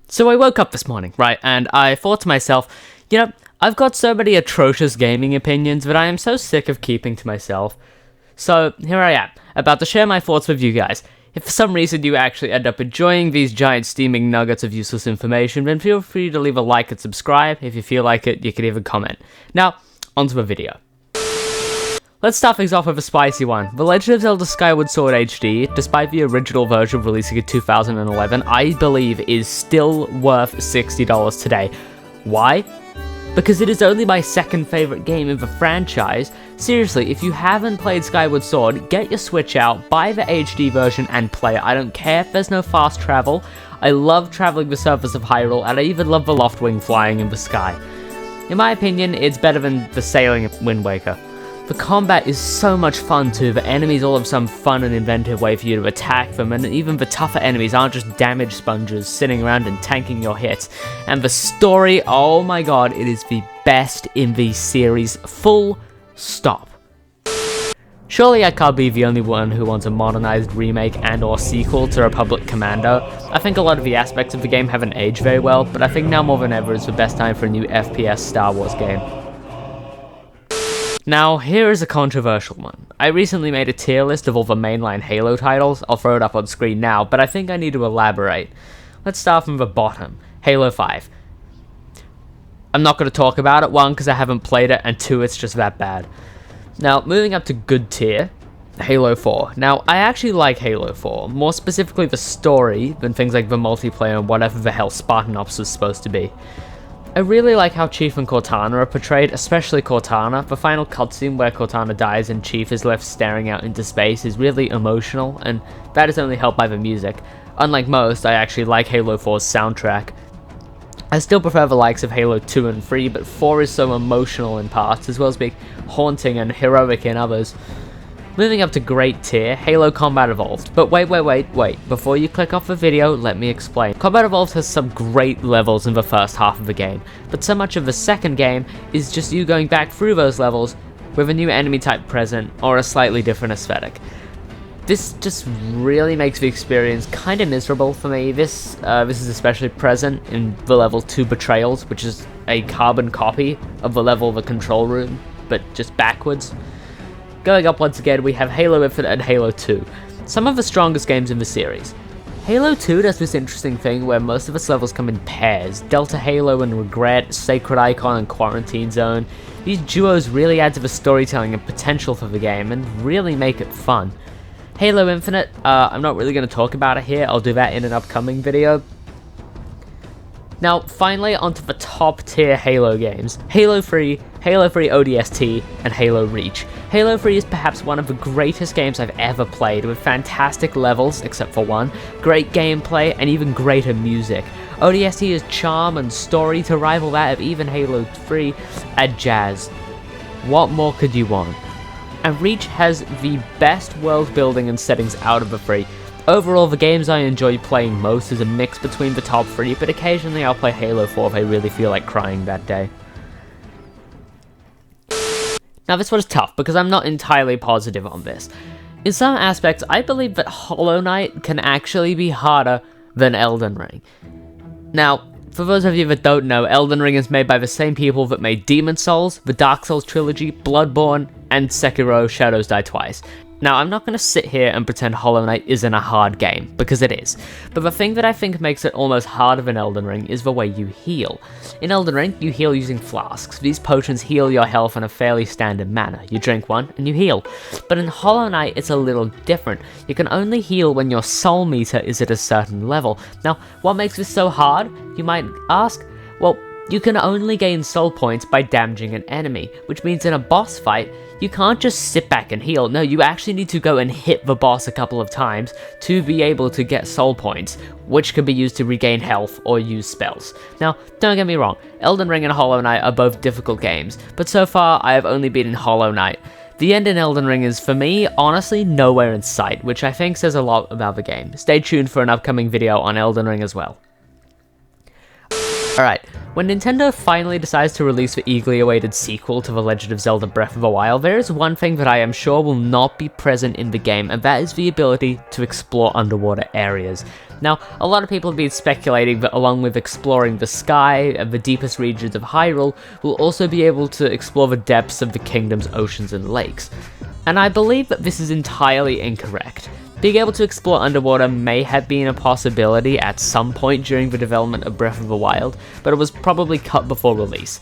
So I woke up this morning, right, and I thought to myself, I've got so many atrocious gaming opinions, but I am so sick of keeping to myself. So here I am, about to share my thoughts with you guys. If for some reason you actually end up enjoying these giant steaming nuggets of useless information, then feel free to leave a like and subscribe. If you feel like it, you can even comment. Now, onto the video. Let's start things off with a spicy one. The Legend of Zelda Skyward Sword HD, despite the original version releasing in 2011, I believe is still worth $60 today. Why? Because it is only my second favorite game in the franchise. Seriously, if you haven't played Skyward Sword, get your Switch out, buy the HD version and play it. I don't care if there's no fast travel. I love traveling the surface of Hyrule, and I even love the Loftwing flying in the sky. In my opinion, it's better than the sailing of Wind Waker. The combat is so much fun too. The enemies all have some fun and inventive way for you to attack them, and even the tougher enemies aren't just damage sponges sitting around and tanking your hits. And the story, oh my god, it is the best in the series, full stop. Surely I can't be the only one who wants a modernized remake and or sequel to Republic Commando. I think a lot of the aspects of the game haven't aged very well, but I think now more than ever is the best time for a new FPS Star Wars game. Now, here is a controversial one. I recently made a tier list of all the mainline Halo titles. I'll throw it up on screen now, but I think I need to elaborate. Let's start from the bottom. Halo 5. I'm not going to talk about it, one, because I haven't played it, and two, it's just that bad. Now, moving up to good tier, Halo 4. Now, I actually like Halo 4, more specifically the story than things like the multiplayer and whatever the hell Spartan Ops was supposed to be. I really like how Chief and Cortana are portrayed, especially Cortana. The final cutscene where Cortana dies and Chief is left staring out into space is really emotional, and that is only helped by the music. Unlike most, I actually like Halo 4's soundtrack. I still prefer the likes of Halo 2 and 3, but 4 is so emotional in parts, as well as being haunting and heroic in others. Moving up to great tier, Halo Combat Evolved. But wait, before you click off the video, let me explain. Combat Evolved has some great levels in the first half of the game, but so much of the second game is just you going back through those levels with a new enemy type present or a slightly different aesthetic. This just really makes the experience kind of miserable for me. This is especially present in the level 2 Betrayals, which is a carbon copy of the level of the control room, but just backwards. Going up once again, we have Halo Infinite and Halo 2, some of the strongest games in the series. Halo 2 does this interesting thing where most of its levels come in pairs. Delta Halo and Regret, Sacred Icon and Quarantine Zone. These duos really add to the storytelling and potential for the game and really make it fun. Halo Infinite, I'm not really going to talk about it here, I'll do that in an upcoming video. Now, finally, onto the top tier Halo games. Halo 3 ODST, and Halo Reach. Halo 3 is perhaps one of the greatest games I've ever played, with fantastic levels, except for one, great gameplay, and even greater music. ODST is charm and story to rival that of even Halo 3, and jazz. What more could you want? And Reach has the best world building and settings out of the three. Overall, the games I enjoy playing most is a mix between the top three, but occasionally I'll play Halo 4 if I really feel like crying that day. Now this one is tough, because I'm not entirely positive on this. In some aspects, I believe that Hollow Knight can actually be harder than Elden Ring. Now, for those of you that don't know, Elden Ring is made by the same people that made Demon's Souls, the Dark Souls trilogy, Bloodborne, and Sekiro: Shadows Die Twice. Now, I'm not going to sit here and pretend Hollow Knight isn't a hard game, because it is. But the thing that I think makes it almost harder than Elden Ring is the way you heal. In Elden Ring, you heal using flasks. These potions heal your health in a fairly standard manner. You drink one, and you heal. But in Hollow Knight, it's a little different. You can only heal when your soul meter is at a certain level. Now, what makes this so hard, you might ask? Well, you can only gain soul points by damaging an enemy, which means in a boss fight, you can't just sit back and heal. No, you actually need to go and hit the boss a couple of times to be able to get soul points, which can be used to regain health or use spells. Now, don't get me wrong, Elden Ring and Hollow Knight are both difficult games, but so far I have only beaten Hollow Knight. The end in Elden Ring is, for me, honestly nowhere in sight, which I think says a lot about the game. Stay tuned for an upcoming video on Elden Ring as well. Alright, when Nintendo finally decides to release the eagerly awaited sequel to The Legend of Zelda Breath of the Wild, there is one thing that I am sure will not be present in the game, and that is the ability to explore underwater areas. Now, a lot of people have been speculating that along with exploring the sky and the deepest regions of Hyrule, we'll also be able to explore the depths of the kingdom's oceans and lakes. And I believe that this is entirely incorrect. Being able to explore underwater may have been a possibility at some point during the development of Breath of the Wild, but it was probably cut before release.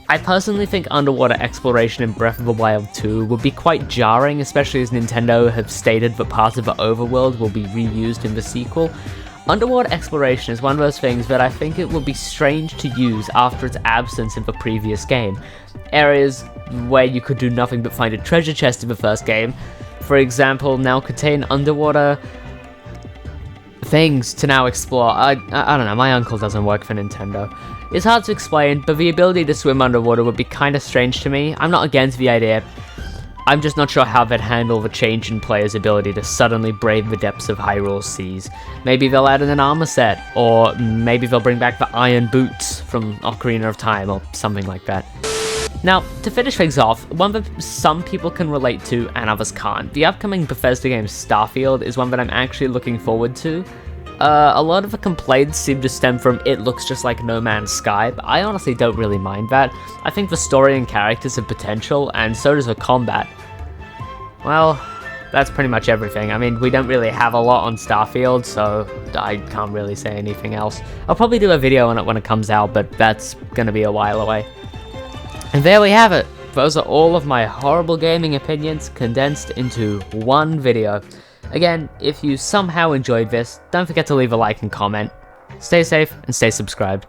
I personally think underwater exploration in Breath of the Wild 2 would be quite jarring, especially as Nintendo have stated that parts of the overworld will be reused in the sequel. Underwater exploration is one of those things that I think it would be strange to use after its absence in the previous game. Areas where you could do nothing but find a treasure chest in the first game, for example, now contain underwater things to now explore. I don't know, my uncle doesn't work for Nintendo. It's hard to explain, but the ability to swim underwater would be kinda strange to me. I'm not against the idea. I'm just not sure how they'd handle the change in players' ability to suddenly brave the depths of Hyrule's seas. Maybe they'll add in an armor set, or maybe they'll bring back the iron boots from Ocarina of Time, or something like that. Now, to finish things off, one that some people can relate to and others can't. The upcoming Bethesda game Starfield is one that I'm actually looking forward to. A lot of the complaints seem to stem from it looks just like No Man's Sky, but I honestly don't really mind that. I think the story and characters have potential, and so does the combat. Well, that's pretty much everything. I mean, we don't really have a lot on Starfield, so I can't really say anything else. I'll probably do a video on it when it comes out, but that's gonna be a while away. And there we have it. Those are all of my horrible gaming opinions condensed into one video. Again, if you somehow enjoyed this, don't forget to leave a like and comment. Stay safe and stay subscribed.